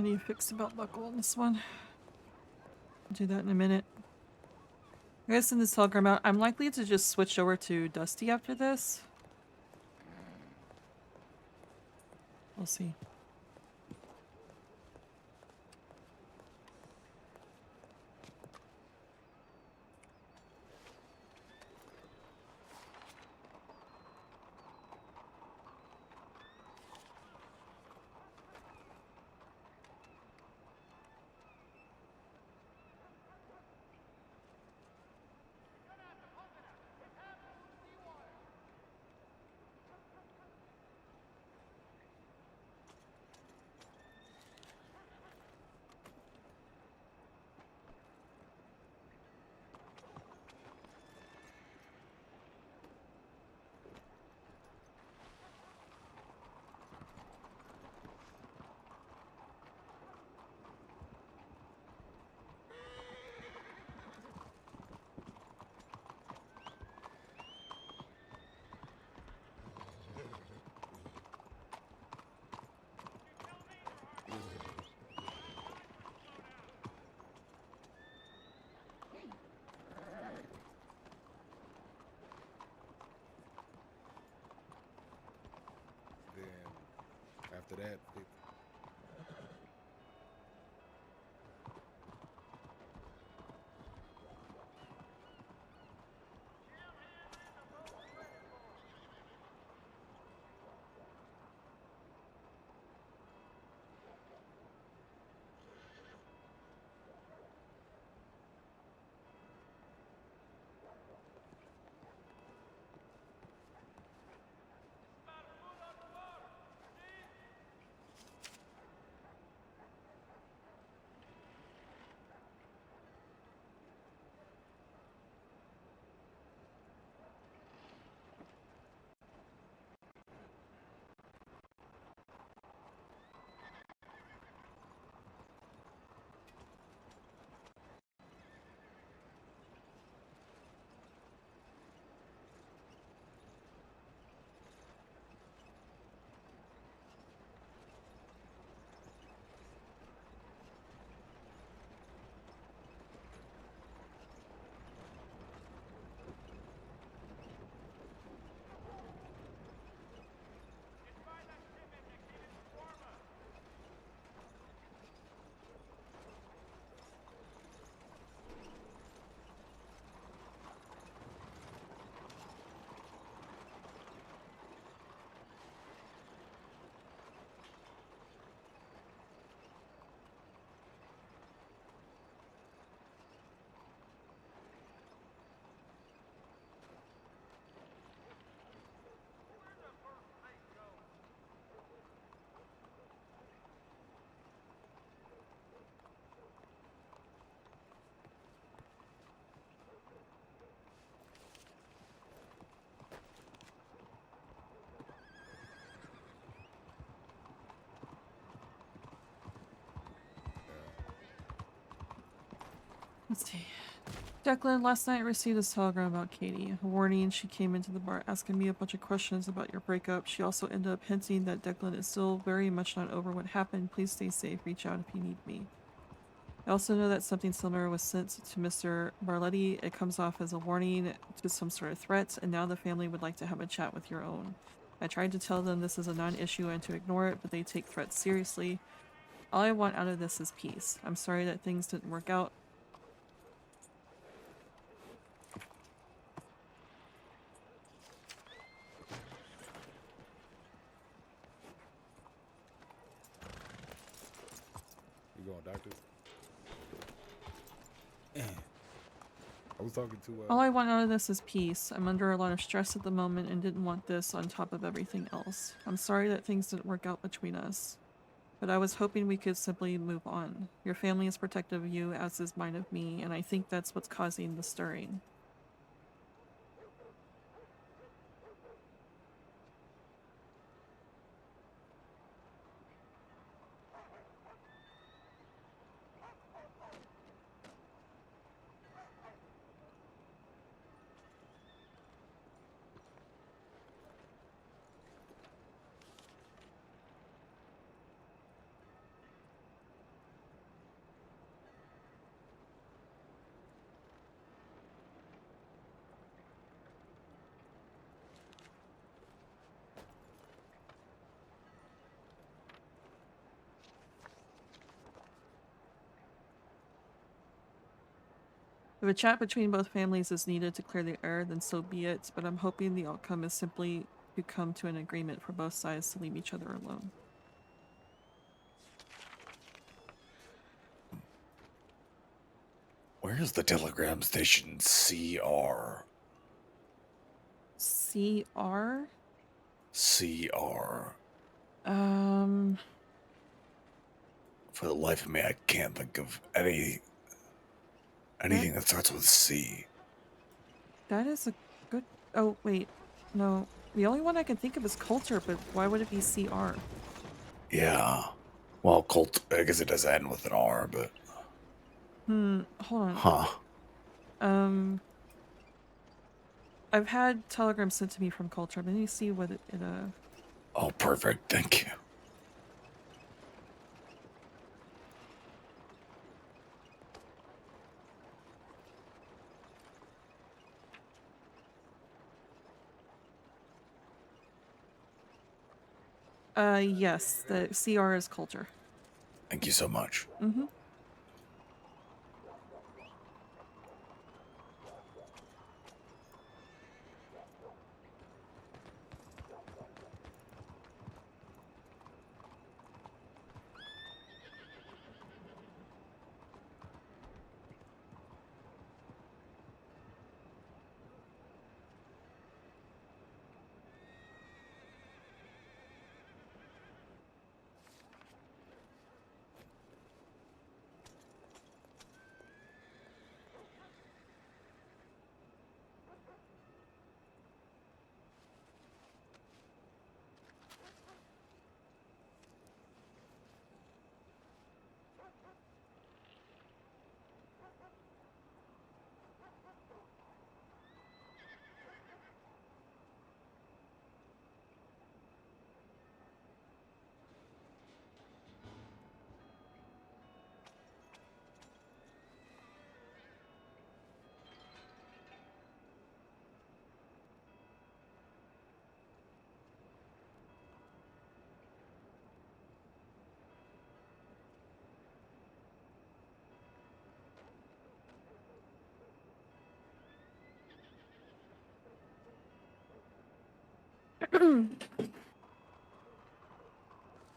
I need to fix the belt buckle on this one. I'll do that in a minute. I guess in this telegram out, I'm likely to just switch over to Dusty after this. We'll see. After that, Let's see. Declan, last night I received this telegram about Katie. A warning, she came into the bar asking me a bunch of questions about your breakup. She also ended up hinting that Declan is still very much not over what happened. Please stay safe. Reach out if you need me. I also know that something similar was sent to Mr. Barletti. It comes off as a warning to some sort of threat, and now the family would like to have a chat with your own. I tried to tell them this is a non-issue and to ignore it, but they take threats seriously. All I want out of this is peace. I'm sorry that things didn't work out. you going, doctor? I was talking to All I want out of this is peace. I'm under a lot of stress at the moment and didn't want this on top of everything else. I'm sorry that things didn't work out between us, but I was hoping we could simply move on. Your family is protective of you, as is mine of me, and I think that's what's causing the stirring. If a chat between both families is needed to clear the air, then so be it, but I'm hoping the outcome is simply to come to an agreement for both sides to leave each other alone. Where's the telegram station CR? CR? CR. For the life of me, I can't think of anything that starts with C. That is a good... Oh, wait. No. The only one I can think of is Coulter, but why would it be CR? Yeah. Well, I guess it does end with an R, but... Hold on. Huh. I've had telegrams sent to me from Coulter. Let me see what it Oh, perfect. Thank you. yes, the CR is Coulter. Thank you so much. Mm-hmm.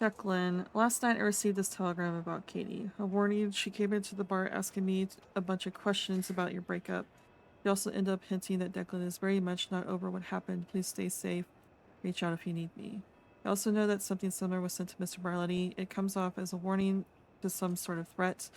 Declan, last night I received this telegram about Katie. A warning, she came into the bar asking me a bunch of questions about your breakup. She also ended up hinting that Declan is very much not over what happened. Please stay safe. Reach out if you need me. I also know that something similar was sent to Mr. Barletti. It comes off as a warning to some sort of threat,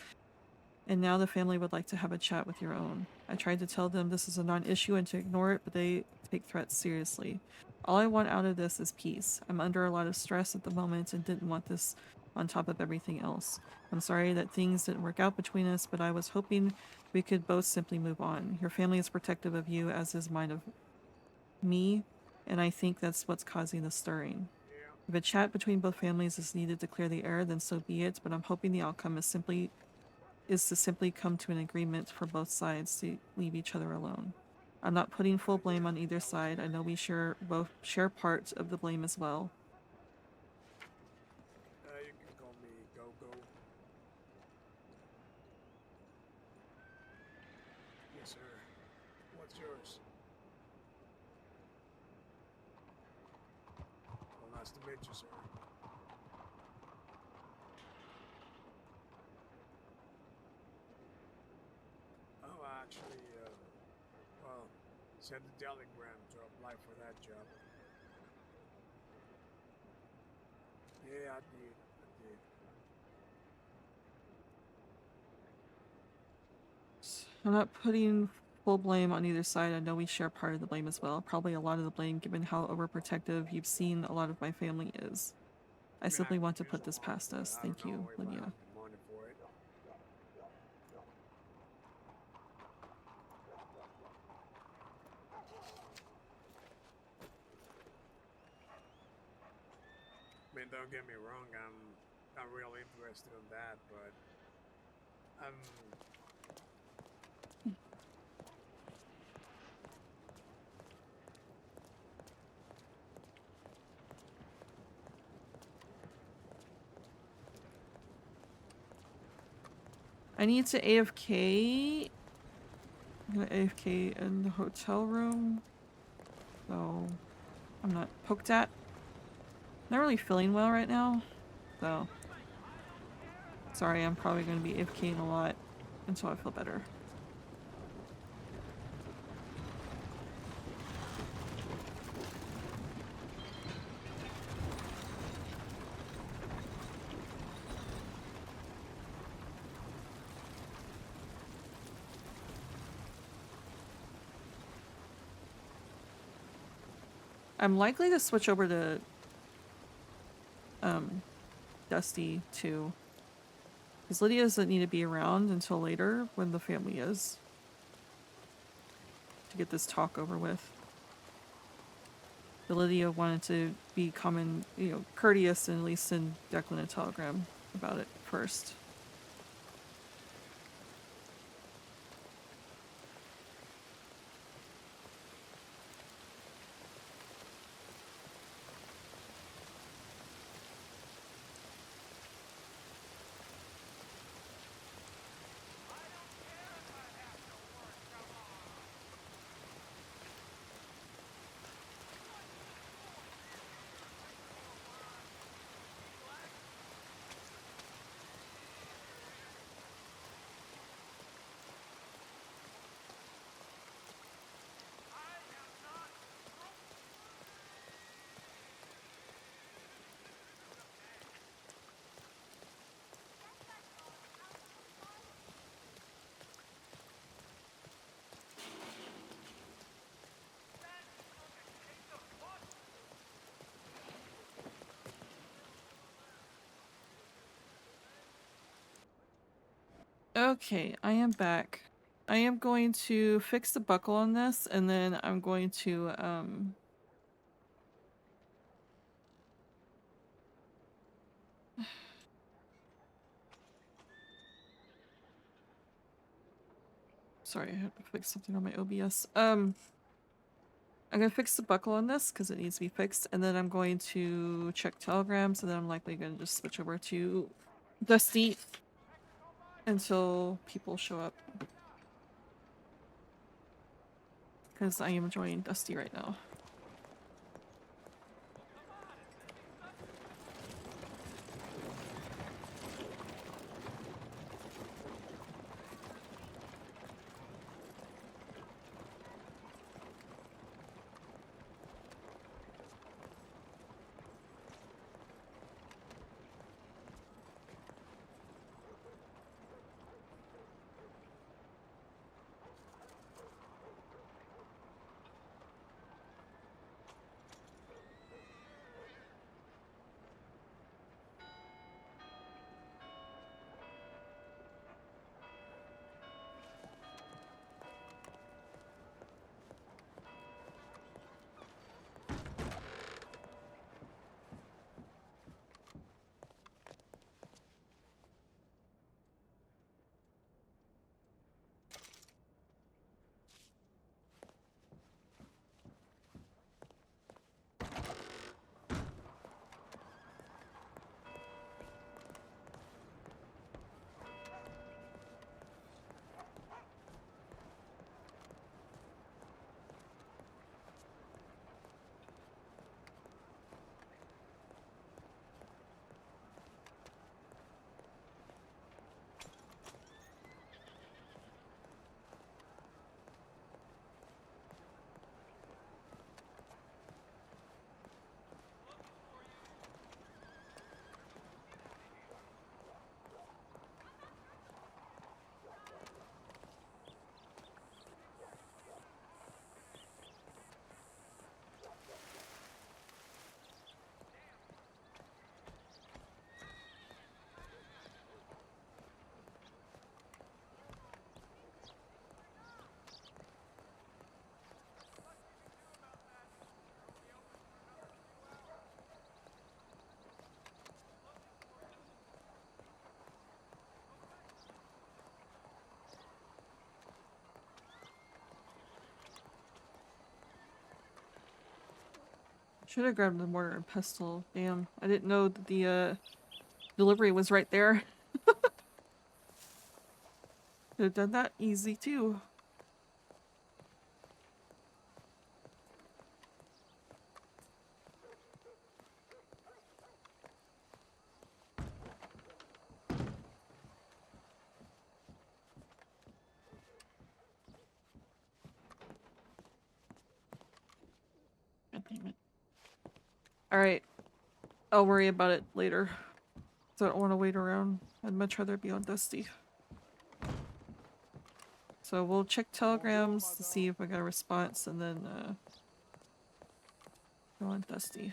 and now the family would like to have a chat with your own. I tried to tell them this is a non-issue and to ignore it, but they take threats seriously. All I want out of this is peace. I'm under a lot of stress at the moment and didn't want this on top of everything else. I'm sorry that things didn't work out between us, but I was hoping we could both simply move on. Your family is protective of you, as is mine of me, and I think that's what's causing the stirring. If a chat between both families is needed to clear the air, then so be it, but I'm hoping the outcome is to simply come to an agreement for both sides to leave each other alone. I'm not putting full blame on either side. I know we both share part of the blame as well. You can call me Go-Go. Yes, sir. What's yours? Well, nice to meet you, sir. Oh, actually, well, sent a telegram to apply for that job. Yeah, I did. I'm not putting full blame on either side. I know we share part of the blame as well. Probably a lot of the blame given how overprotective you've seen a lot of my family is. I simply want to put this past us. Thank you, Lydia. I mean, don't get me wrong, I'm really interested in that, but I need to AFK I'm gonna AFK in the hotel room. So I'm not poked at. Not really feeling well right now. So sorry, I'm probably gonna be AFKing a lot until I feel better. I'm likely to switch over to Dusty too. Because Lydia doesn't need to be around until later when the family is. To get this talk over with. But Lydia wanted to be courteous and at least send Declan a telegram about it first. Okay, I am back. I am going to fix the buckle on this, and then I'm going to, sorry, I have to fix something on my OBS. I'm gonna fix the buckle on this, because it needs to be fixed, and then I'm going to check telegrams, and then I'm likely gonna just switch over to Dusty until people show up. Because I am enjoying Dusty right now. Should have grabbed the mortar and pestle. Damn, I didn't know that the delivery was right there. Could have done that easy too. damn it. Alright. I'll worry about it later. So I don't want to wait around. I'd much rather be on Dusty. So we'll check telegrams to see if I got a response and then go on Dusty.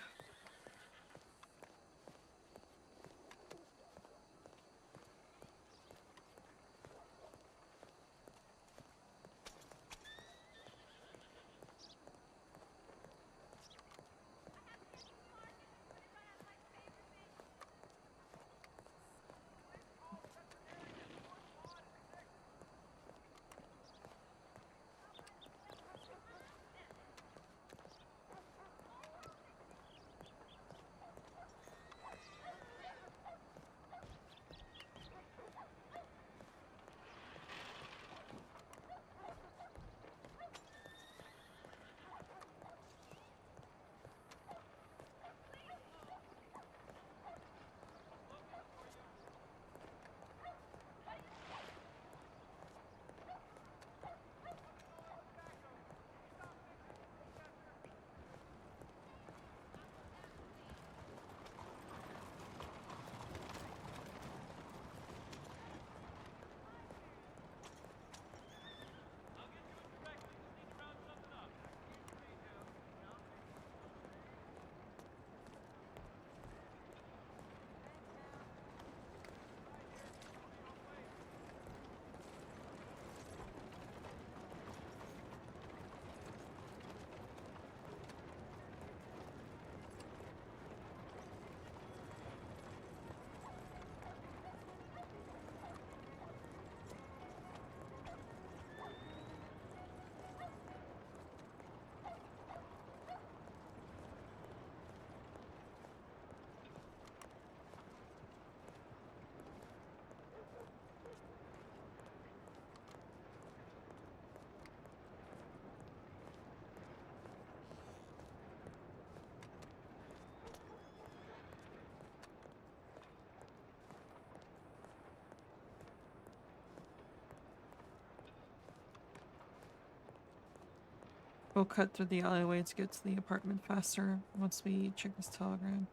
We'll cut through the alleyway to get to the apartment faster once we check this telegram.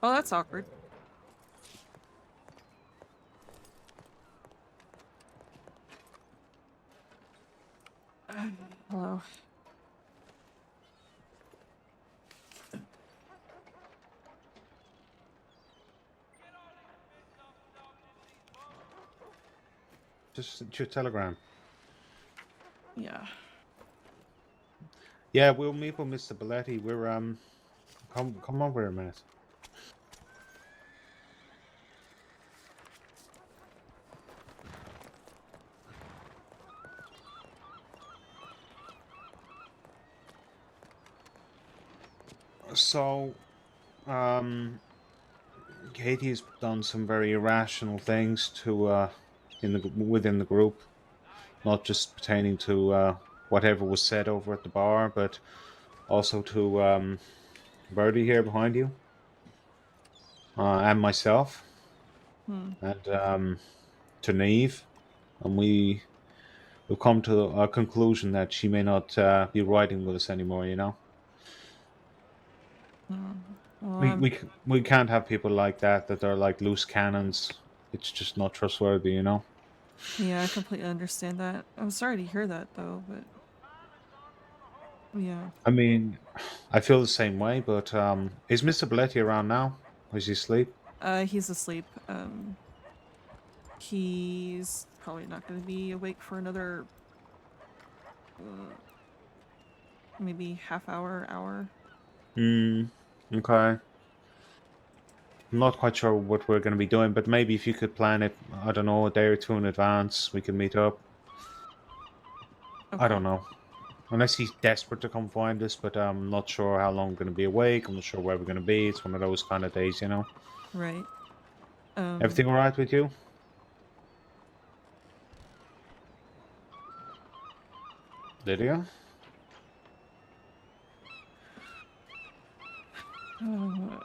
Oh, that's awkward. Hello. Just your telegram. Yeah. Yeah, we'll meet with Mr. Belletti. We're come over a minute. So, Katie's done some very irrational things to within the group, not just pertaining to whatever was said over at the bar, but also to Birdie here behind you, and myself, and to Neve, and we've come to a conclusion that she may not be riding with us anymore. You know. Well, We can't have people like that they're like loose cannons. It's just not trustworthy, you know. yeah, I completely understand that. I'm sorry to hear that though, but yeah. I mean, I feel the same way, but is Mr. Belletti around now? Or is he asleep? He's asleep. He's probably not going to be awake for another maybe half hour. Okay. I'm not quite sure what we're going to be doing, but maybe if you could plan it, I don't know, a day or two in advance, we can meet up. I Okay. don't know. Unless he's desperate to come find us, but I'm not sure how long I'm going to be awake. I'm not sure where we're going to be. It's one of those kind of days, you know. Right. Everything all right with you? Lydia? Uh,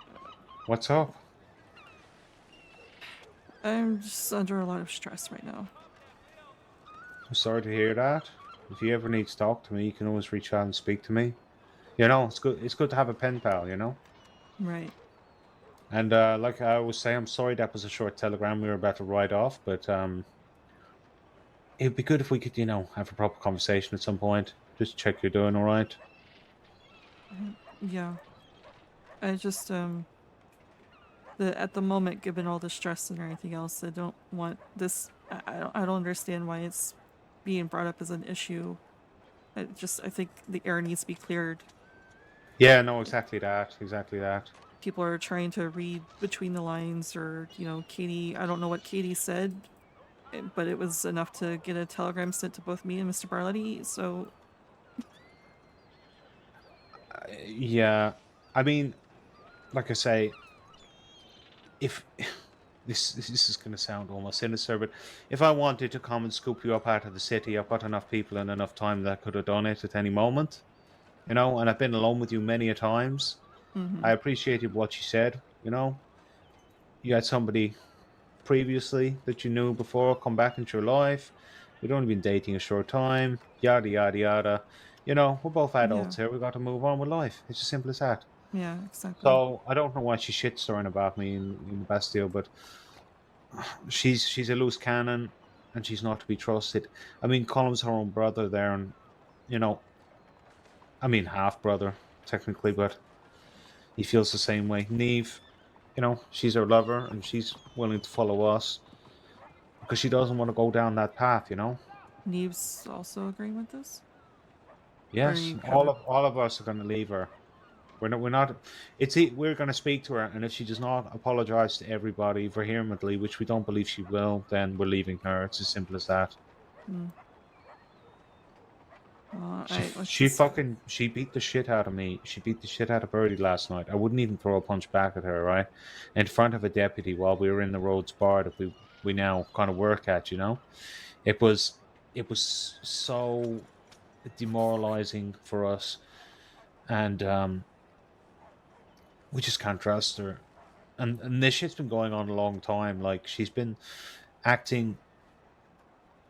What's up? I'm just under a lot of stress right now. I'm sorry to hear that. If you ever need to talk to me, you can always reach out and speak to me. You know, it's good. It's good to have a pen pal. You know. Right. And like I was saying, I'm sorry that was a short telegram we were about to write off, but it'd be good if we could, you know, have a proper conversation at some point. Just check you're doing all right. Yeah. I just at the moment, given all the stress and everything else, I don't want this. I don't understand why it's being brought up as an issue. I think the air needs to be cleared. Yeah, no, exactly that. Exactly that. People are trying to read between the lines, or Katie. I don't know what Katie said, but it was enough to get a telegram sent to both me and Mr. Barletti. So Yeah, I mean, like I say, if this is going to sound almost sinister, but if I wanted to come and scoop you up out of the city, I've got enough people and enough time that could have done it at any moment, you know. And I've been alone with you many a times. mm-hmm. I appreciated what you said, you know. You had somebody previously that you knew before come back into your life. We'd only been dating a short time, yada yada yada. You know, we're both Yeah, adults here. We got to move on with life. It's as simple as that. yeah, exactly. So I don't know why she's shit stirring about me in the Bastille, but she's a loose cannon and she's not to be trusted. I mean, Colum's her own brother there, and you know, I mean half brother technically, but he feels the same way. Neve, you know, she's her lover and she's willing to follow us because she doesn't want to go down that path, you know. Neve's also agreeing with this, or Yes, you have it. all of us are going to leave her. We're not. We're going to speak to her, and if she does not apologize to everybody vehemently, which we don't believe she will, then we're leaving her. It's as simple as that. Mm. She she beat the shit out of me. She beat the shit out of Birdie last night. I wouldn't even throw a punch back at her, right? In front of a deputy while we were in the Rhodes bar that we now kind of work at, you know. It was so demoralizing for us, and we just can't trust her. And this shit's been going on a long time. Like she's been acting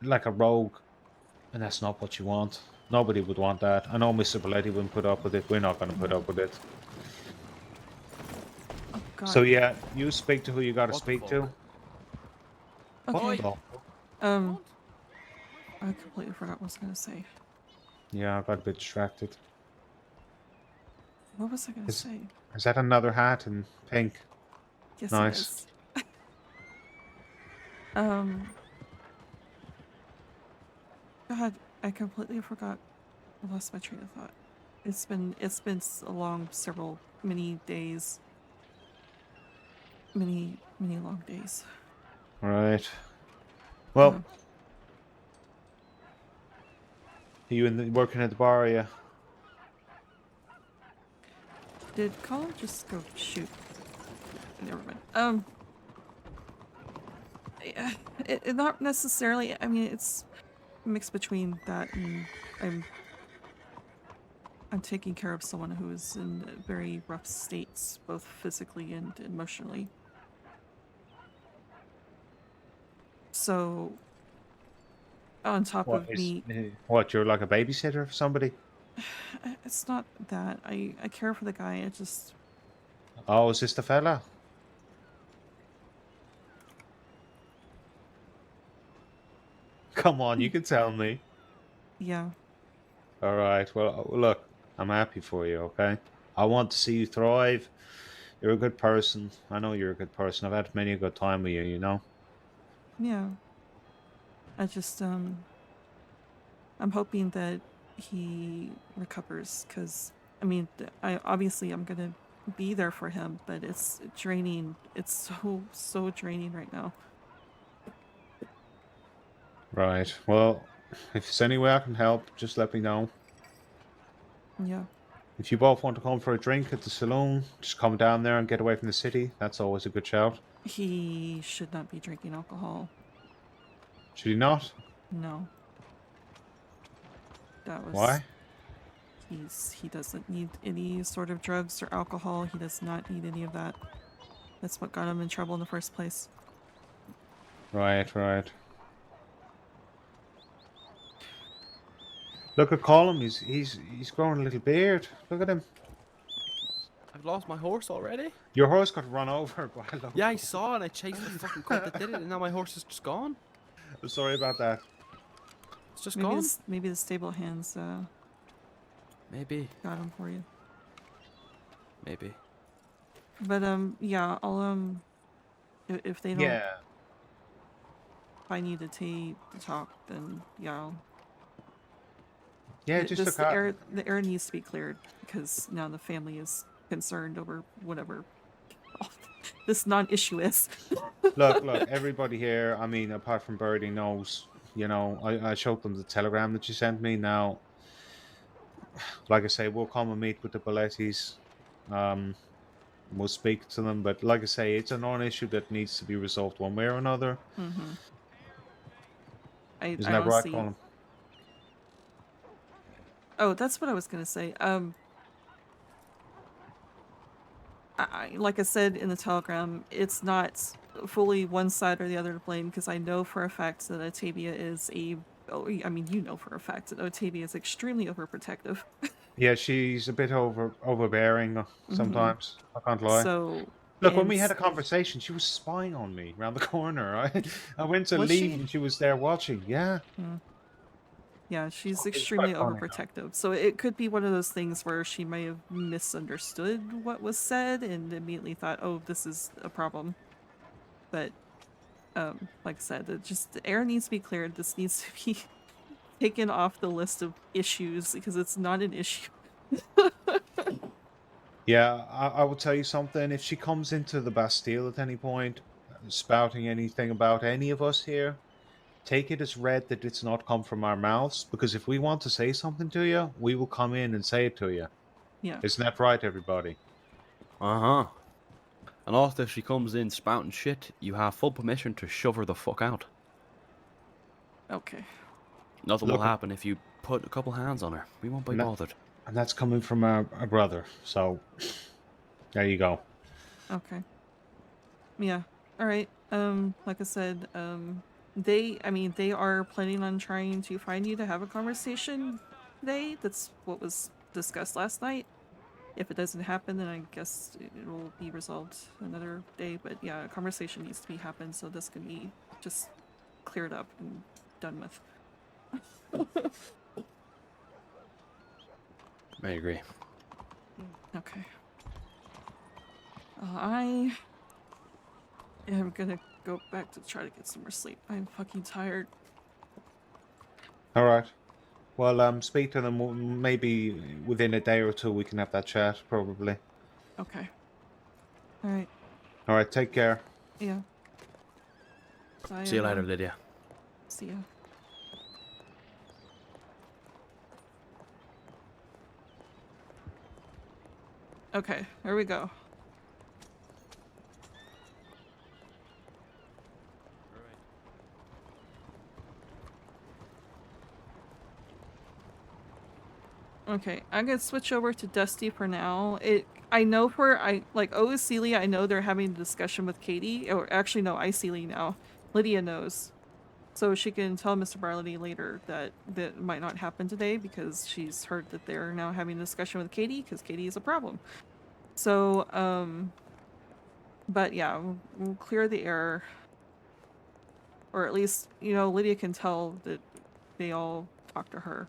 like a rogue, and that's not what you want. Nobody would want that. I know Mr. Belletti wouldn't put up with it. We're not going to put up with it. Oh God. So yeah, you speak to who you got to What speak fuck? to. Okay. What I completely forgot what I was gonna say. Yeah, I got a bit distracted. What was I gonna Is say? is that another hat in pink? Yes, Nice. it is. Um. God, I completely forgot. I lost my train of thought. It's been a long many days. Many long days. Right. Well, Um, are you working at the bar? Are you? did Colin just go shoot? Never mind. Yeah, it not necessarily. I mean, it's mixed between that and I'm taking care of someone who is in very rough states, both physically and emotionally. So, on top What of is me, what? You're like a babysitter for somebody? it's not that I care for the guy. It just Oh, is this the fella? Come on, you can tell me. yeah, All right. Well, look, I'm happy for you. Okay. I want to see you thrive. You're a good person. I know you're a good person. I've had many a good time with you. You know. yeah. I just I'm hoping that he recovers, because I mean, I obviously I'm gonna be there for him, but it's draining. It's so draining right now. Right. Well, if there's any way I can help, just let me know. Yeah. If you both want to come for a drink at the saloon, just come down there and get away from the city. That's always a good shout. He should not be drinking alcohol. Should he not? No. That was Why? he doesn't need any sort of drugs or alcohol. He does not need any of that. That's what got him in trouble in the first place. Right, right. Look at Colin. He's growing a little beard. Look at him. I've lost my horse already? Your horse got run over by a local. Yeah, I saw and I chased the fucking cop that did it, and now my horse is just gone. I'm sorry about that. It's just gone. Maybe the stable hands Maybe. got him for you. Maybe. But yeah, I'll if they don't Yeah. if I need to talk, then yeah. Yeah, just look at. The air needs to be cleared because now the family is concerned over whatever this non-issue is. Look, everybody here, I mean, apart from Birdie, knows, you know, I showed them the telegram that you sent me. Now, like I say, we'll come and meet with the Ballettis. We'll speak to them, but like I say, it's a non-issue that needs to be resolved one way or another. Mm-hmm. Isn't that right, Colin? Oh, that's what I was gonna say. Like I said in the telegram, it's not fully one side or the other to blame because I know for a fact that Otavia is I mean, you know for a fact that Otavia is extremely overprotective. Yeah, she's a bit overbearing sometimes. I can't lie. So look, when we had a conversation, she was spying on me around the corner. I went to leave and she was there watching. Yeah. Yeah, she's extremely overprotective. So it could be one of those things where she may have misunderstood what was said and immediately thought, "Oh, this is a problem." But like I said, the air needs to be cleared. This needs to be taken off the list of issues because it's not an issue. Yeah, I will tell you something. If she comes into the Bastille at any point, spouting anything about any of us here, take it as read that it's not come from our mouths, because if we want to say something to you, we will come in and say it to you. Yeah. Isn't that right, everybody? Uh-huh. And also, if she comes in spouting shit, you have full permission to shove her the fuck out. Okay. Nothing will happen if you put a couple hands on her. We won't be bothered. And that's coming from our brother, so there you go. Okay. Yeah. All right. Like I said, they are planning on trying to find you to have a conversation today. That's what was discussed last night. If it doesn't happen, then I guess it will be resolved another day. But yeah, a conversation needs to be happened so this can be just cleared up and done with. I agree. Okay. I am gonna go back to try to get some more sleep. I'm fucking tired. All right. Well, speak to them. Maybe within a day or two we can have that chat, probably. Okay. All right. All right, take care. Yeah. Bye, See you later, everyone. Lydia. See ya. Okay, here we go. Okay, I'm gonna switch over to Dusty for now. I know Celia, I know they're having a discussion with Katie, or actually no, Celia now. Lydia knows. So she can tell Mr. Barley later that might not happen today because she's heard that they're now having a discussion with Katie because Katie is a problem. So, but yeah, we'll clear the air. Or at least, Lydia can tell that they all talk to her.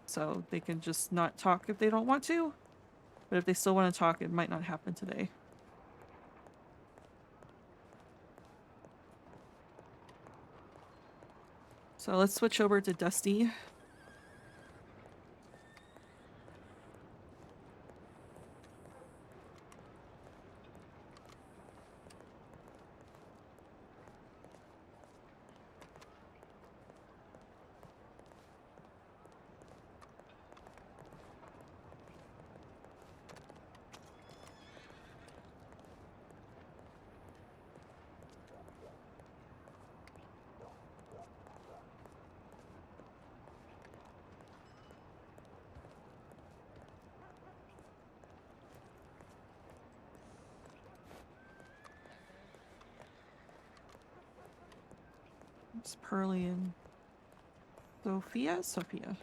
So they can just not talk if they don't want to. But if they still want to talk, it might not happen today. So let's switch over to Dusty. It's Pearly and Sophia? Sophia.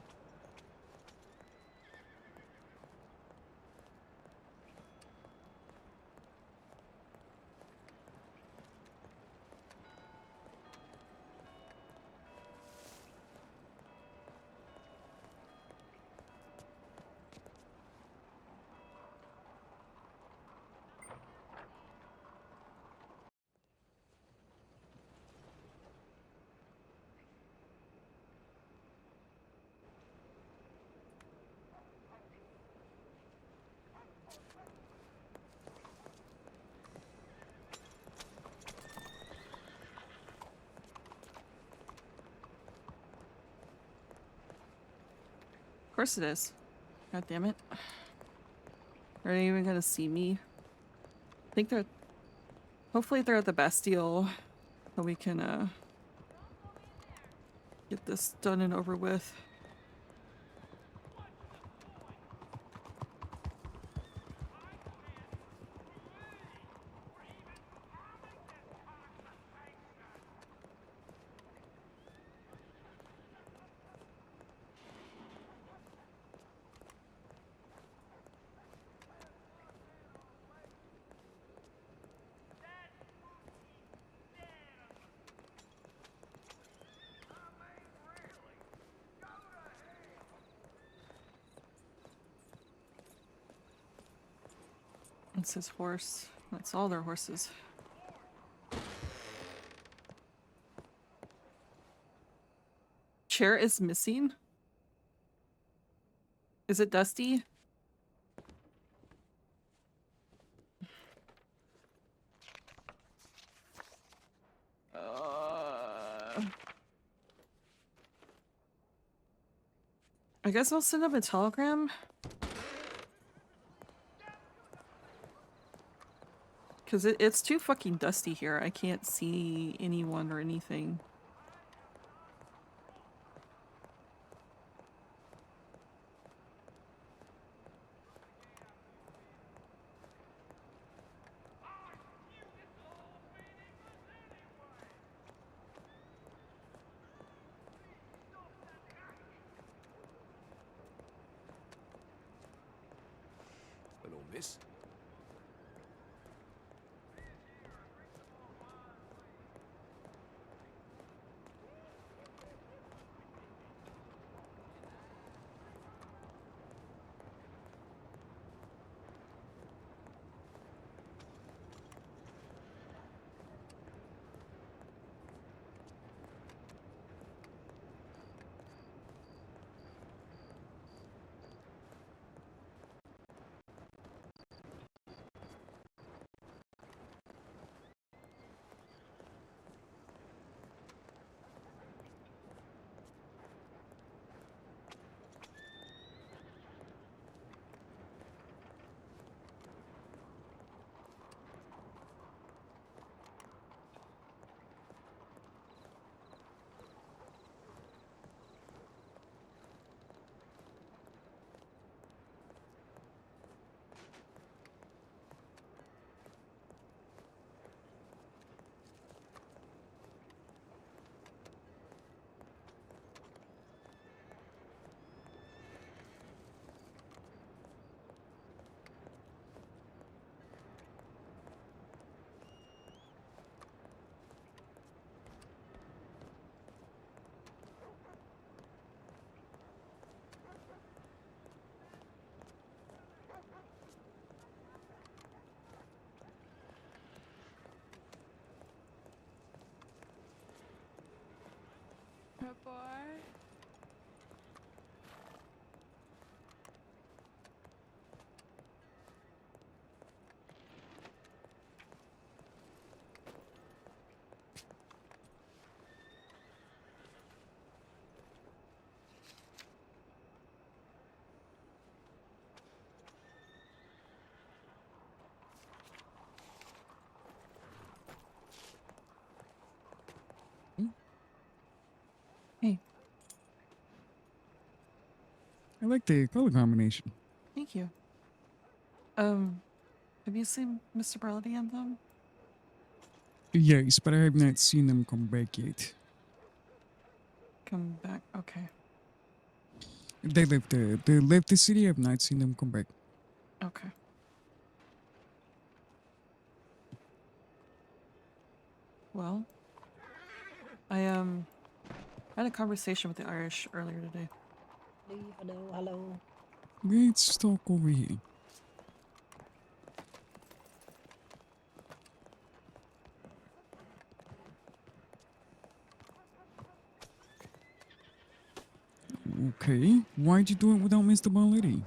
Of course it is. God damn it. Are they even gonna see me? I think they're... Hopefully they're at the Bastille, so we can, get this done and over with. That's his horse. That's all their horses. Chair is missing? Is it dusty? I guess I'll send him a telegram. Because it's too fucking dusty here. I can't see anyone or anything. Hello, miss. Good boy. Hey, I like the color combination. thank you. Have you seen Mr. Brody and them? Yes, but I have not seen them come back yet. Come back. Okay. They left the city. I've not seen them come back. Okay. Well, I had a conversation with the Irish earlier today. Hello. Let's talk over here. Okay, why'd you do it without Mr. Barletti?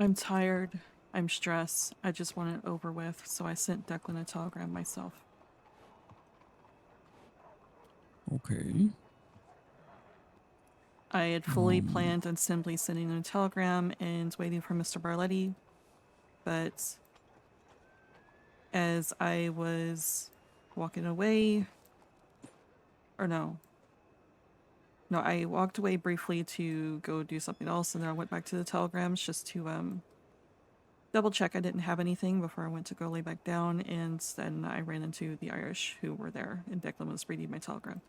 I'm tired. I'm stressed. I just want it over with, so I sent Declan a telegram myself. Okay. I had fully planned on simply sending a telegram and waiting for Mr. Barletti, but as I was walking away, no, I walked away briefly to go do something else, and then I went back to the telegrams just to double check I didn't have anything before I went to go lay back down, and then I ran into the Irish who were there, and Declan was reading my telegram.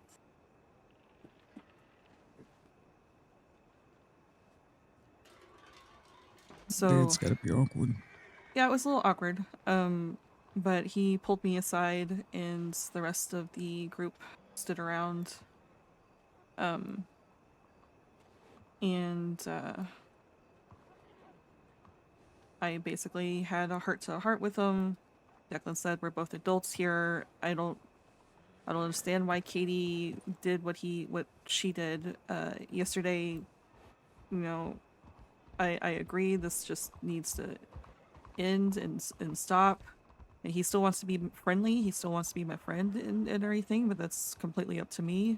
So That's gotta be awkward. yeah, it was a little awkward. But he pulled me aside, and the rest of the group stood around. And I basically had a heart-to-heart with him. Declan said, "We're both adults here. I don't understand why Katie did what she did yesterday. You know, I agree. This just needs to end and stop. And he still wants to be friendly. He still wants to be my friend and everything, but that's completely up to me.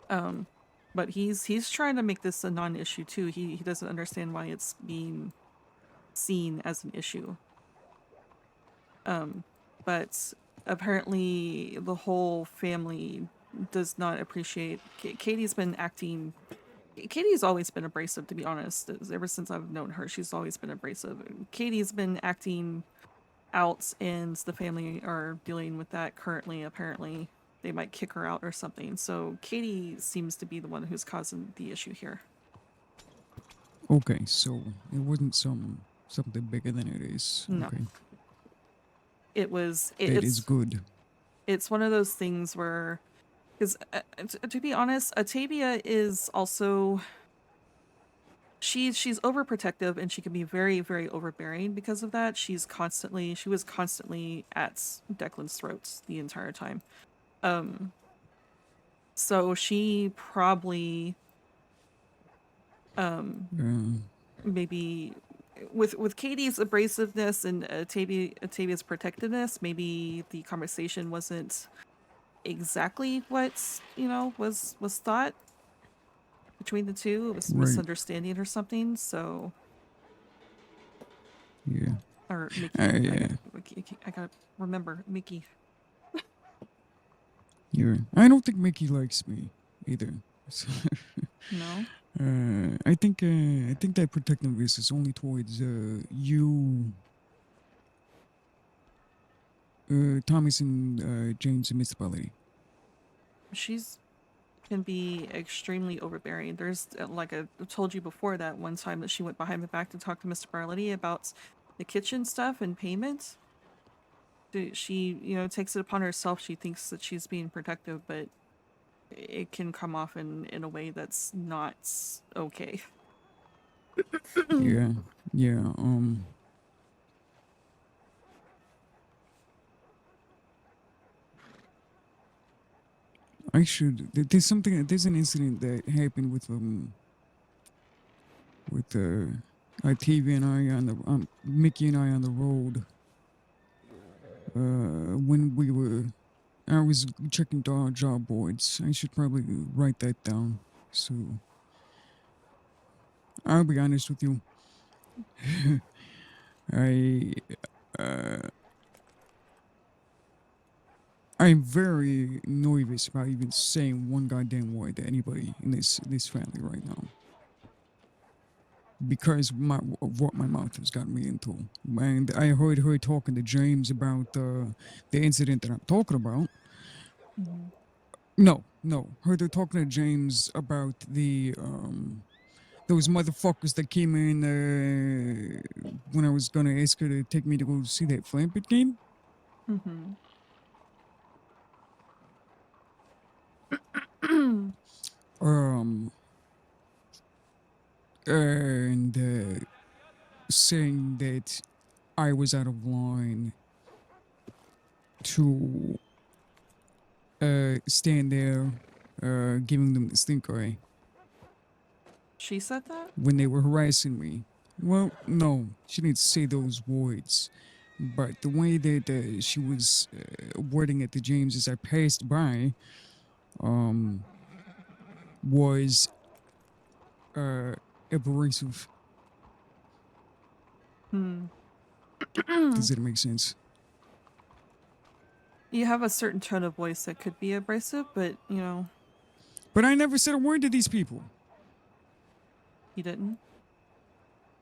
But he's trying to make this a non-issue too. He doesn't understand why it's being seen as an issue. But apparently the whole family does not appreciate. Katie's always been abrasive, to be honest. Ever since I've known her, she's always been abrasive. Katie's been acting out, and the family are dealing with that currently. Apparently, they might kick her out or something. So Katie seems to be the one who's causing the issue here. Okay, so it wasn't something bigger than it is. No. Okay. It was. That is good. It's one of those things where, because to be honest, Atavia is also. She's overprotective, and she can be very, very overbearing because of that. She was constantly at Declan's throats the entire time. So she probably maybe with Katie's abrasiveness and Atavia's protectiveness, maybe the conversation wasn't exactly what was thought between the two. It was Right. misunderstanding or something. So Yeah. or Mickey. Yeah. I gotta remember Mickey. Yeah. I don't think Mickey likes me either. No. I think that protectiveness is only towards you, Thomas and James and Mr. Ballet. She's can be extremely overbearing. There's like I told you before, that one time that she went behind my back to talk to Mr. Barletti about the kitchen stuff and payment. She takes it upon herself. She thinks that she's being protective, but it can come off in a way that's not okay. Yeah. I should. There's an incident that happened with TV and I on the Mickey and I on the road. When I was checking job boards. I should probably write that down. So I'll be honest with you. I'm very nervous about even saying one goddamn word to anybody in this family right now. Because of what my mouth has gotten me into. And I heard her talking to James about the incident that I'm talking about. Mhm. No. Heard her talking to James about the those motherfuckers that came in when I was gonna ask her to take me to go see that Flampit game. Mhm. Um and saying that I was out of line to stand there giving them the stink eye She said that? when they were harassing me. Well, no, she didn't say those words. But the way that she was wording it to James as I passed by was abrasive. Hmm. Does it make sense? You have a certain tone of voice that could be abrasive, but, you know, But I never said a word to these people. he didn't.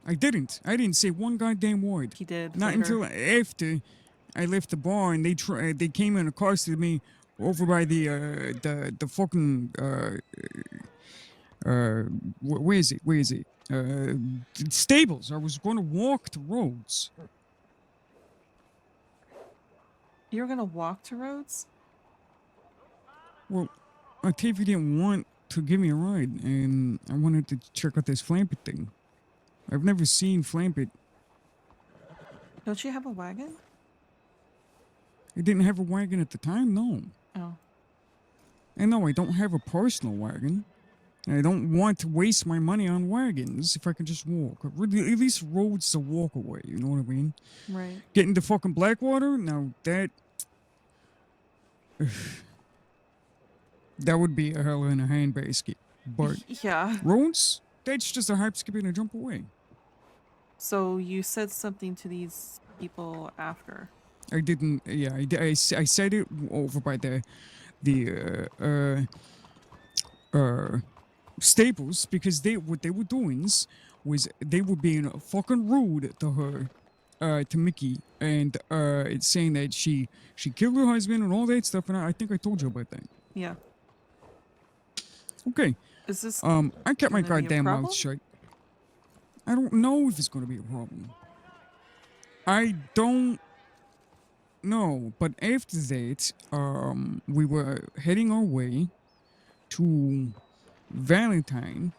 I didn't. I didn't say one goddamn word. He did Not later. until after I left the bar and they came and accosted me over by the fucking where is it? Where is it? Stables. I was going to walk the roads. You were gonna walk to Rhodes? Well, Octavia didn't want to give me a ride, and I wanted to check out this Flampit thing. I've never seen Flampit. Don't you have a wagon? It didn't have a wagon at the time, no. Oh. And no, I don't have a personal wagon. And I don't want to waste my money on wagons if I can just walk. At least roads to walk away, you know what I mean? Right. Getting to fucking Blackwater? Now that... that would be a hell in a handbasket. But Yeah. roads? That's just a hop, skip, and a jump away. So you said something to these people after. I didn't. Yeah, I said it over by the Staples because what they were doing was they were being fucking rude to her, to Mickey, and it's saying that she killed her husband and all that stuff. And I think I told you about that. Yeah. Okay. Is this I kept my gonna be a goddamn mouth problem? shut. I don't know if it's gonna be a problem. I don't know, but after that, we were heading our way to Valentine,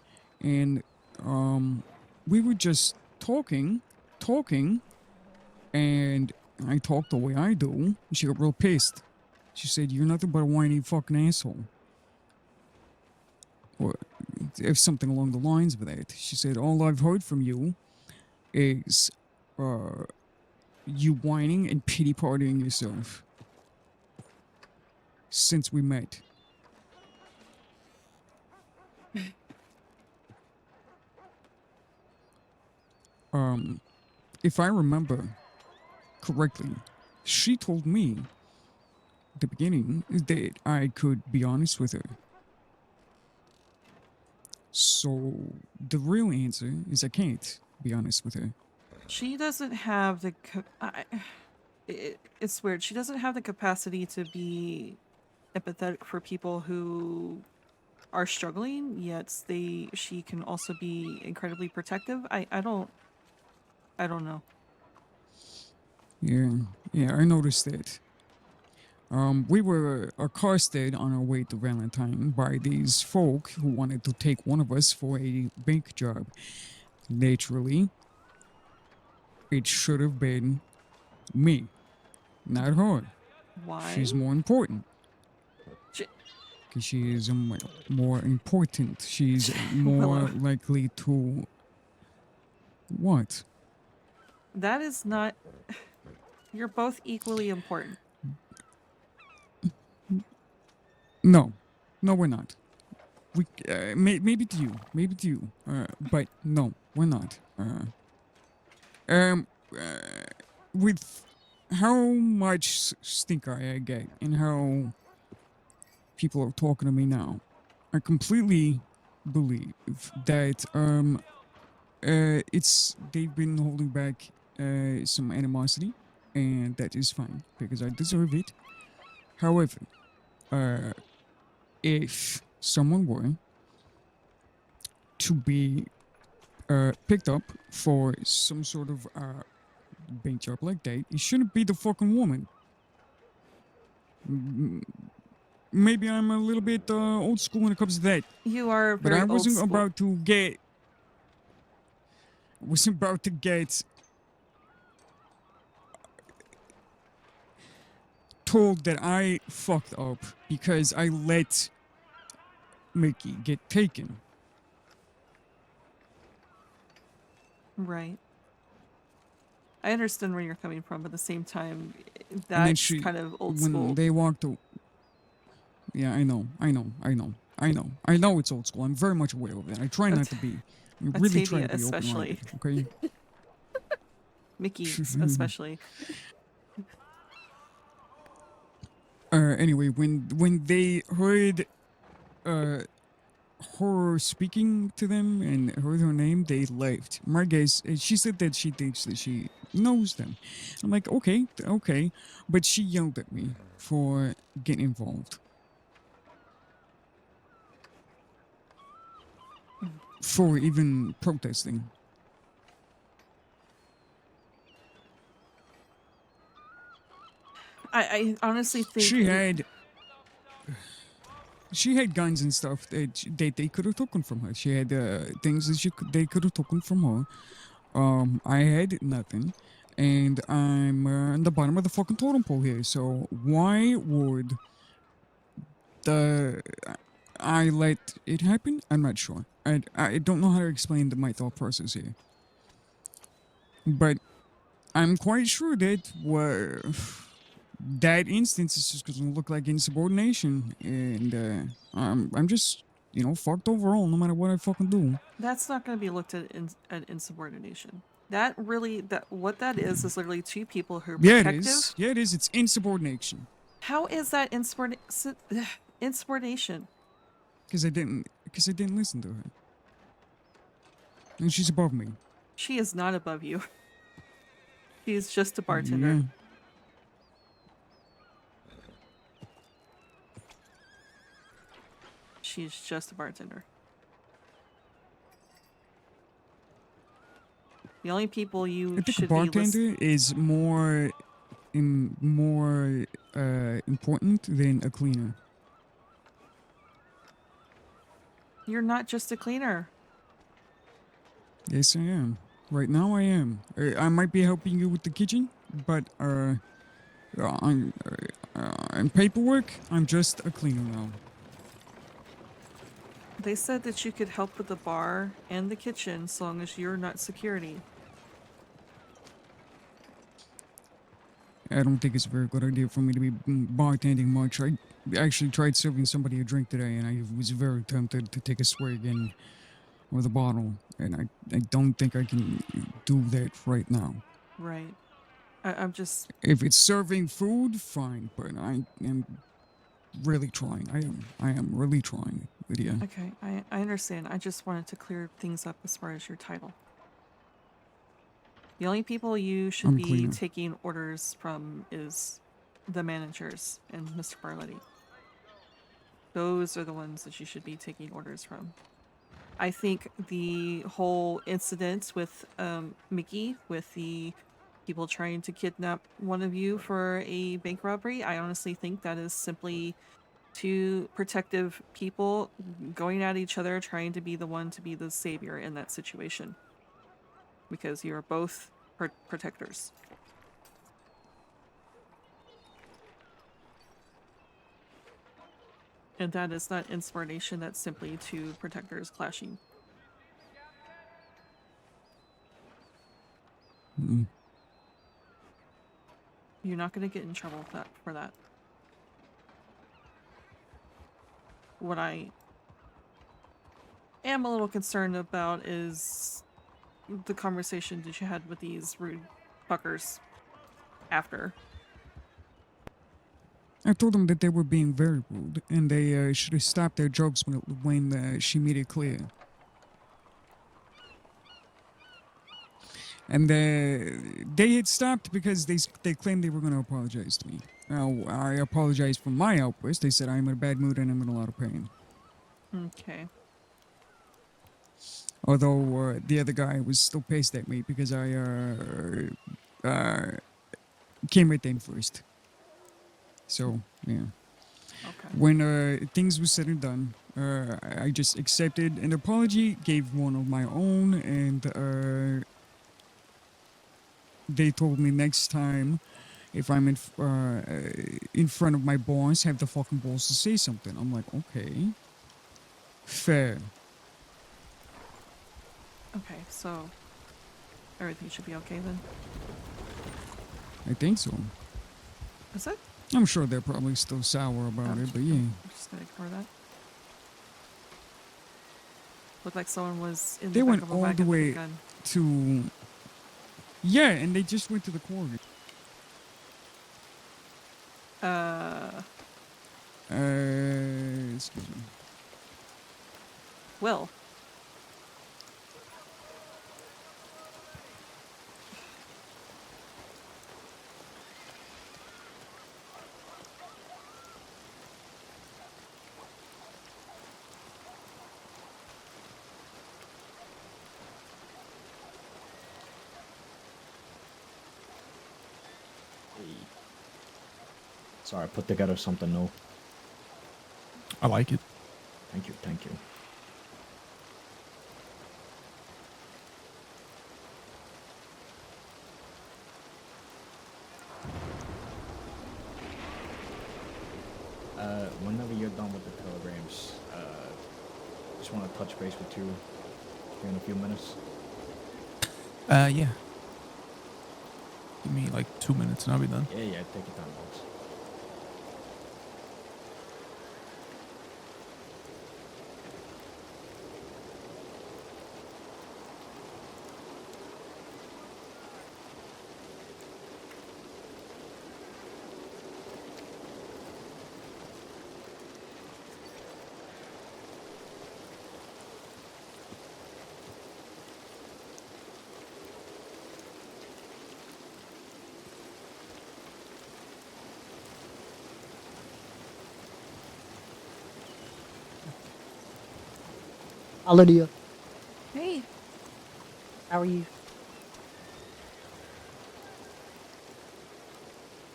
and we were just talking, and I talked the way I do. She got real pissed. She said, "You're nothing but a whiny fucking asshole," or if something along the lines of that. She said, "All I've heard from you is you whining and pity partying yourself since we met." If I remember correctly, she told me at the beginning that I could be honest with her. So the real answer is I can't be honest with her. She doesn't have the it's weird. She doesn't have the capacity to be empathetic for people who are struggling, yet she can also be incredibly protective. I don't know. Yeah, I noticed that. We were accosted on our way to Valentine by these folk who wanted to take one of us for a bank job. Naturally, it should have been me, not her. Why? She's more important. She- Because she is more important. She's more Willow. likely to... What? That is not. You're both equally important. No. No, we're not. We maybe to you. But no, we're not. With how much stink eye I get and how people are talking to me now. I completely believe that it's they've been holding back some animosity, and that is fine because I deserve it. However, uh, if someone were to be picked up for some sort of bank job like that, it shouldn't be the fucking woman. Maybe I'm a little bit old school when it comes to that, You are but very I old wasn't school. about to get. Wasn't about to get told that I fucked up because I let Mickey get taken. Right. I understand where you're coming from, but at the same time, And then that's she, kind of old when school. they walked. Yeah, I know it's old school. I'm very much aware of it. I try not to be. I really try Octavia to be especially. open-minded. Okay. Mickey especially. Anyway, when they heard her speaking to them and heard her name, they left. My guess, she said that she thinks that she knows them. I'm like, okay, but she yelled at me for getting involved, for even protesting. I honestly think she had guns and stuff that they could have taken from her. She had things that they could have taken from her. I had nothing, and I'm on the bottom of the fucking totem pole here. So why would the I let it happen? I'm not sure. I don't know how to explain my thought process here, but I'm quite sure that that instance is just going to look like insubordination, and I'm just fucked overall, no matter what I fucking do. that's not going to be looked at at insubordination. What that is literally two people who are Yeah, protective. it is. Yeah, it is. It's insubordination. How is that insubordination? Because I didn't listen to her, and she's above me. She is not above you. She is just a bartender. Yeah. She's just a bartender. The only people you I think a should bartender is more important than a cleaner. You're not just a cleaner. Yes, I am. Right now, I am. I might be helping you with the kitchen, but on paperwork, I'm just a cleaner now. They said that you could help with the bar and the kitchen so long as you're not security. I don't think it's a very good idea for me to be bartending much. I actually tried serving somebody a drink today, and I was very tempted to take a swig in with a bottle, and I don't think I can do that right now. Right. I'm just... If it's serving food, fine, but I am really trying. I am really trying, Lydia. Okay, I understand. I just wanted to clear things up as far as your title. The only people you should be cleaner. taking orders from is the managers and Mr. Barletti. Those are the ones that you should be taking orders from. I think the whole incident with Mickey, with the people trying to kidnap one of you for a bank robbery, I honestly think that is simply two protective people going at each other, trying to be the one to be the savior in that situation. Because you are both protectors. And that is not insubordination, that's simply two protectors clashing. Mm. You're not going to get in trouble for that. What I am a little concerned about is the conversation that you had with these rude fuckers. after. I told them that they were being very rude, and they should have stopped their jokes when she made it clear. And they had stopped because they claimed they were going to apologize to me. Now, I apologized for my outburst. They said I'm in a bad mood and I'm in a lot of pain. Okay. Although the other guy was still pissed at me because I came right in first. So, yeah. Okay. When things were said and done, I just accepted an apology, gave one of my own, and they told me next time if I'm in front of my boss, have the fucking balls to say something. I'm like, okay, fair. Okay, so everything should be okay then. I think so. Is it? I'm sure they're probably still sour about it, but yeah. I'm just gonna ignore that. Looked like someone was in They the back went of a all wagon the with a way gun. to... Yeah, and they just went to the quarry. Excuse me. Will. Sorry, I put together something new. I like it. Thank you, thank you. Whenever you're done with the telegrams, just want to touch base with you here in a few minutes. Yeah. Give me like 2 minutes and I'll be done. Yeah, take your time, boss. Lydia, Hey. how are you?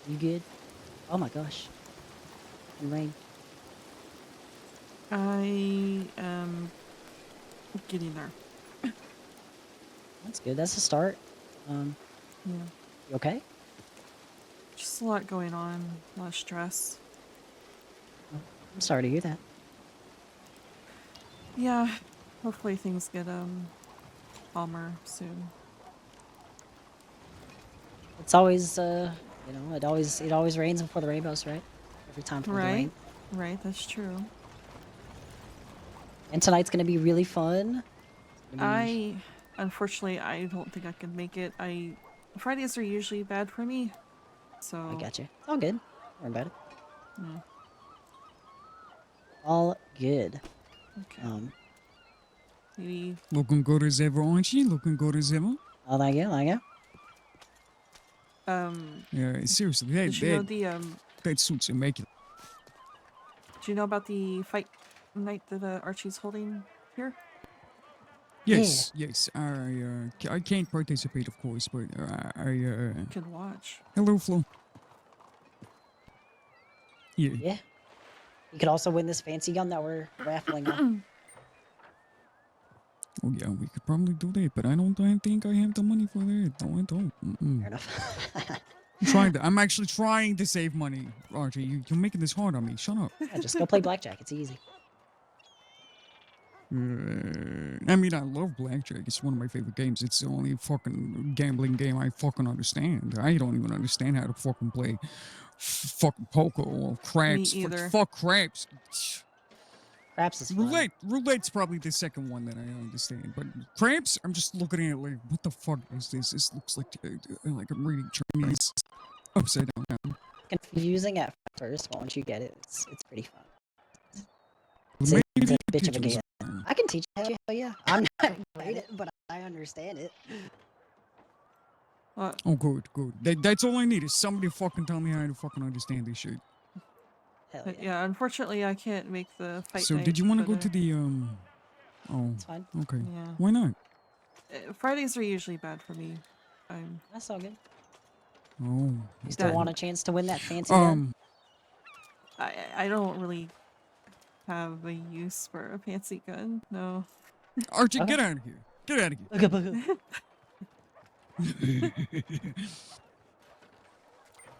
You good? Oh my gosh. And rain. I am getting there. That's good. That's a start. Yeah. You okay? Just a lot going on. A lot of stress. I'm sorry to hear that. Yeah. Hopefully things get calmer soon. It's always you know, it always rains before the rainbows, right? Every time for the Right? rain. Right, that's true. And tonight's gonna be really fun. It's gonna be- Unfortunately, I don't think I can make it. Fridays are usually bad for me. So I got you. It's all good. Don't worry about it. Yeah. All good. Okay. Maybe. Looking good as ever, aren't you? Looking good as ever. Oh, thank you, thank you. Yeah, seriously, Did you know the that suit's immaculate. Do you know about the fight night that Archie's holding here? Yes, yes. I can't participate, of course, but You can watch. Hello, Flo. Yeah. Yeah. You could also win this fancy gun that we're raffling off. Oh yeah, we could probably do that, but I don't think I have the money for that. No, I don't. Fair enough. I'm actually trying to save money, Archie. You're making this hard on me. Shut up. Yeah, just go play blackjack. It's easy. I mean, I love blackjack. It's one of my favorite games. It's the only fucking gambling game I fucking understand. I don't even understand how to fucking play fucking poker or craps. Me either. Fuck craps. Craps is fun. Roulette's probably the second one that I understand. But craps, I'm just looking at it like, what the fuck is this? This looks like I'm reading Chinese. Upside down. Confusing at first, but once you get it, it's pretty fun. Maybe It's you a could bitch of teach a us. game. I can teach it. Hell yeah. I'm not good at it, but I understand it. What? Oh, good, good. That's all I need is somebody to fucking tell me how to fucking understand this shit. Hell yeah. Yeah, unfortunately, I can't make the fight So, night, did you want to but, go to the Oh, It's fine. okay. Yeah. Why not? Fridays are usually bad for me. That's all good. Oh. You still That- want a chance to win that fancy gun? I don't really have a use for a fancy gun. No. Archie, Okay. get out of here. Get out of here. Look up.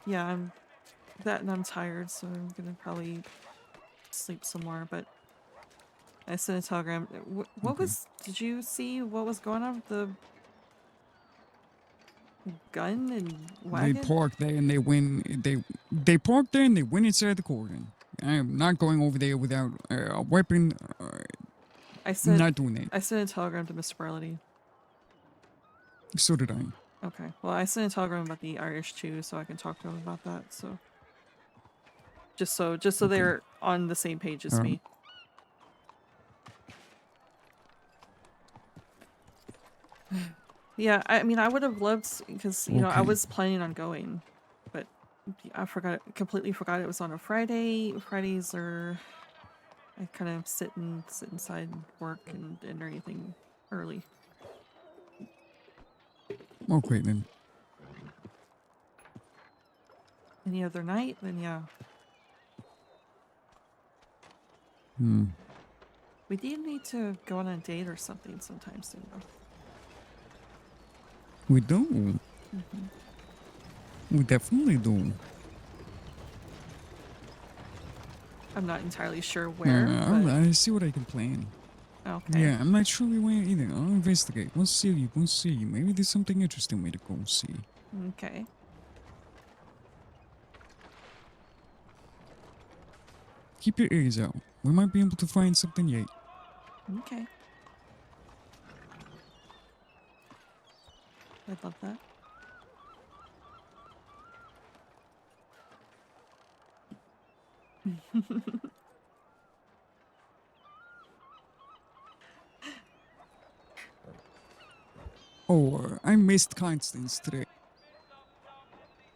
Yeah, I'm that, and I'm tired, so I'm gonna probably sleep some more. But I sent a telegram. What was? Did you see what was going on with the gun and wagon? They park there and they win. They park there and they win inside the cordon. I am not going over there without a weapon. I sent. Not doing that. I sent a telegram to Mr. Barlady. So did I. Okay. Well, I sent a telegram about the Irish too, so I can talk to him about that. So. Just so they're on the same page as me. Yeah, I mean, I would have loved, because, you know, I was planning on going, but I completely forgot it was on a Friday. Fridays are, I kind of sit inside and work and or anything early. Okay, then. Any other night, then yeah. We do need to go on a date or something sometime soon, though. We do. We definitely do. I'm not entirely sure where. I'll see what I can plan. Okay. Yeah, I'm not sure we went either. I'll investigate. We'll see. We'll see. Maybe there's something interesting we to go see. Okay. Keep your ears out. We might be able to find something yet. Okay. I'd love that. Oh, I missed Constance today.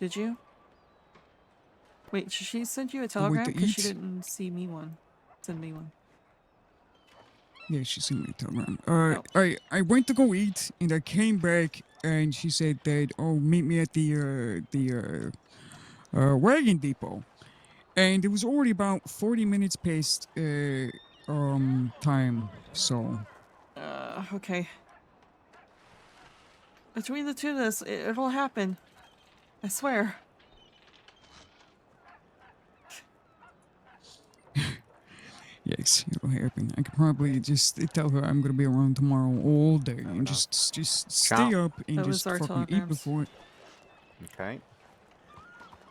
Did you? Wait, she sent you a went telegram? to Because she eat? didn't see me one. Send me one. Yeah, she sent me a telegram. Oh. I went to go eat, and I came back, and she said that, oh, meet me at the wagon depot. And it was already about 40 minutes past, time, so... Okay. Between the two of us, it'll happen. I swear. Yes, it'll happen. I could probably just tell her I'm gonna be around tomorrow all day, and just stay up and That was just our fucking eat telegrams. before it. Okay.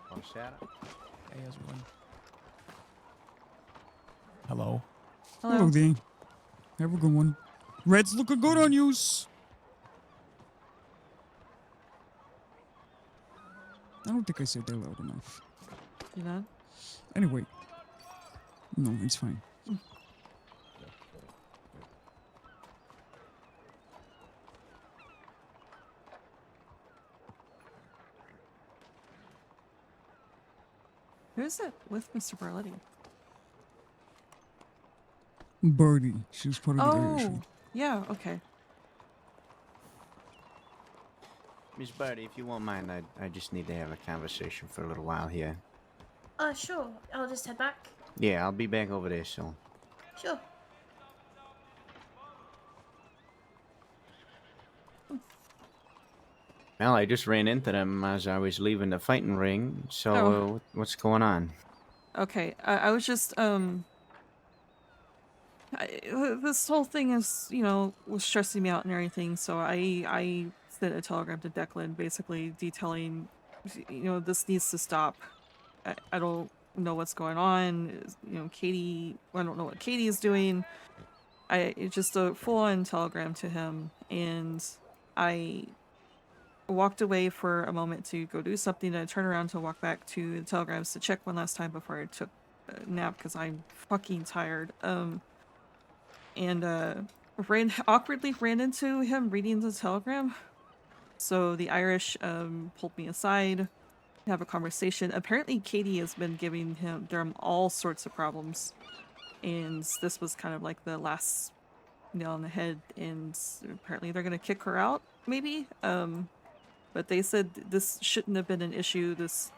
What's that? Hey, how's it going? Hello. Hello there. Have a good one. Red's looking good on yous. I don't think I said that loud enough. You know? Anyway. No, it's fine. Who is it with Mr. Barletti? Birdie. She was part of the Irish. Oh, yeah, okay. Miss Birdie, if you won't mind, I just need to have a conversation for a little while here. Sure. I'll just head back. Yeah, I'll be back over there soon. Sure. Well, I just ran into them as I was leaving the fighting ring, so what's going on? Okay, I was just, this whole thing is, you know, was stressing me out and everything, so I sent a telegram to Declan basically detailing, you know, this needs to stop. I don't know what's going on. You know, Katie, I don't know what Katie is doing. It's just a full-on telegram to him, and I walked away for a moment to go do something, and I turned around to walk back to the telegrams to check one last time before I took a nap because I'm fucking tired. Awkwardly ran into him reading the telegram. So the Irish pulled me aside to have a conversation. Apparently Katie has been giving them all sorts of problems, and this was kind of like the last nail on the head, and apparently they're gonna kick her out, maybe. But they said this shouldn't have been an issue. This,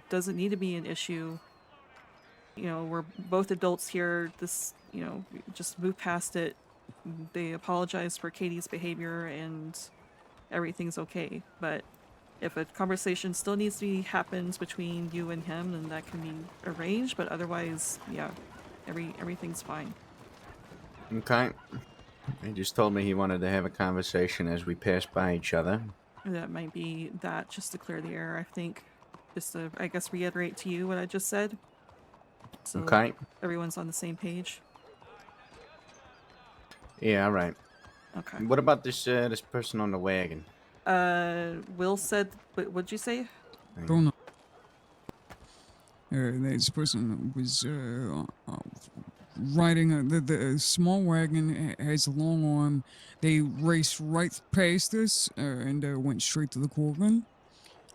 doesn't need to be an issue. We're both adults here. This, just move past it. They apologized for Katie's behavior and everything's okay. But if a conversation still needs to be happens between you and him, then that can be arranged. But otherwise, yeah, everything's fine. Okay. He just told me he wanted to have a conversation as we passed by each other. That might be that, just to clear the air, I think. Just to, I guess, reiterate to you what I just said. So Okay. everyone's on the same page. Yeah, all right. Okay. What about this this person on the wagon? Will said, what'd you say? Don't know. This person was riding the small wagon has a long arm. They raced right past us and went straight to the Corgan.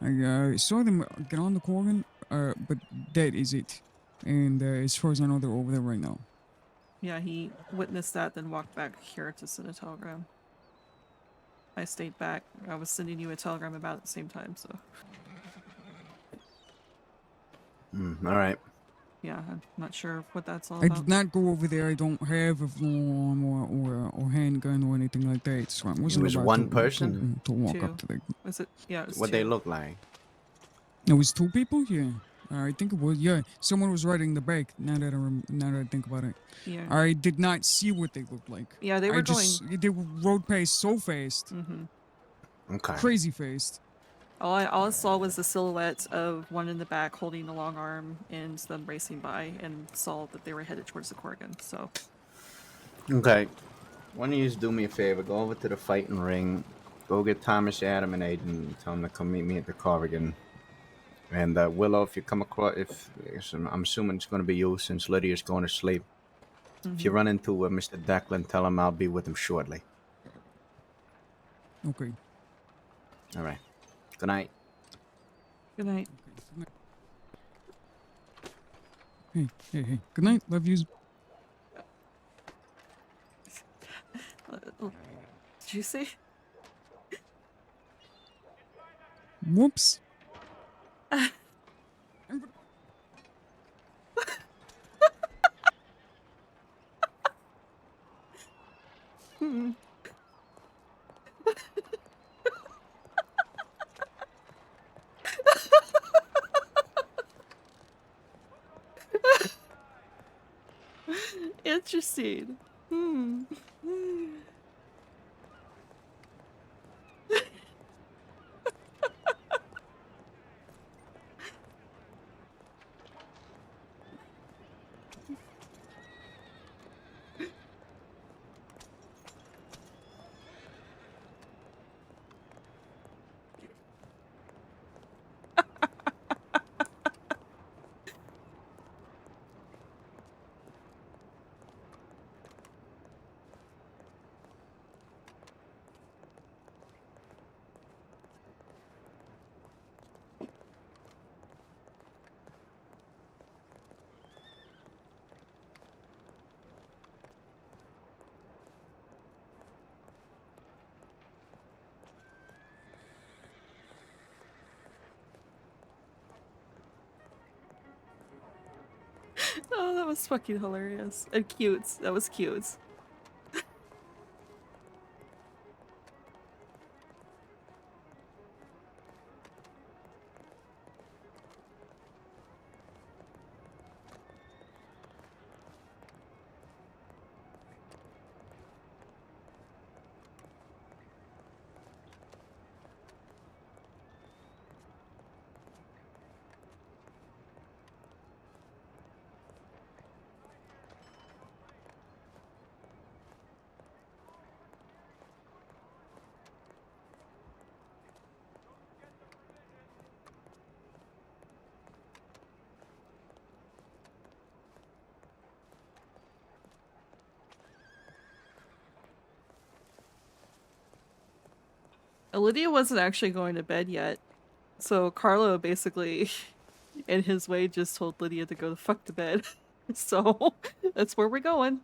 I saw them get on the Corgan, but that is it. And as far as I know, they're over there right now. Yeah, he witnessed that, then walked back here to send a telegram. I stayed back. I was sending you a telegram about it at the same time, so. All right. Yeah, I'm not sure what that's all I about. did not go over there. I don't have a long arm or handgun or anything like that. So I wasn't was about one to, person? to walk Two. up to the. Was it? Yeah, it was What two. they look like? It was two people. Yeah, I think it was. Yeah, someone was riding the bike. Now that I think about it, Yeah. I did not see what they looked like. Yeah, they were They rode past so fast. Mm-hmm. Okay. Crazy fast. All I saw was the silhouette of one in the back holding a long arm and them racing by, and saw that they were headed towards the Corgan. So. Okay. Why don't you just do me a favor? Go over to the fighting ring. Go get Thomas, Adam, and Aiden, and tell them to come meet me at the Corrigan. And Willow, if you come across, I'm assuming it's going to be you since Lydia's going to sleep. If you run into Mr. Declan, tell him I'll be with him shortly. Okay. All right. Good night. Good night. Hey. Good night. Love yous. Did you say? Whoops. Interesting. Oh, that was fucking hilarious. And cute. That was cute. Lydia wasn't actually going to bed yet, so Carlo basically, in his way, just told Lydia to go the fuck to bed. So that's where we're going.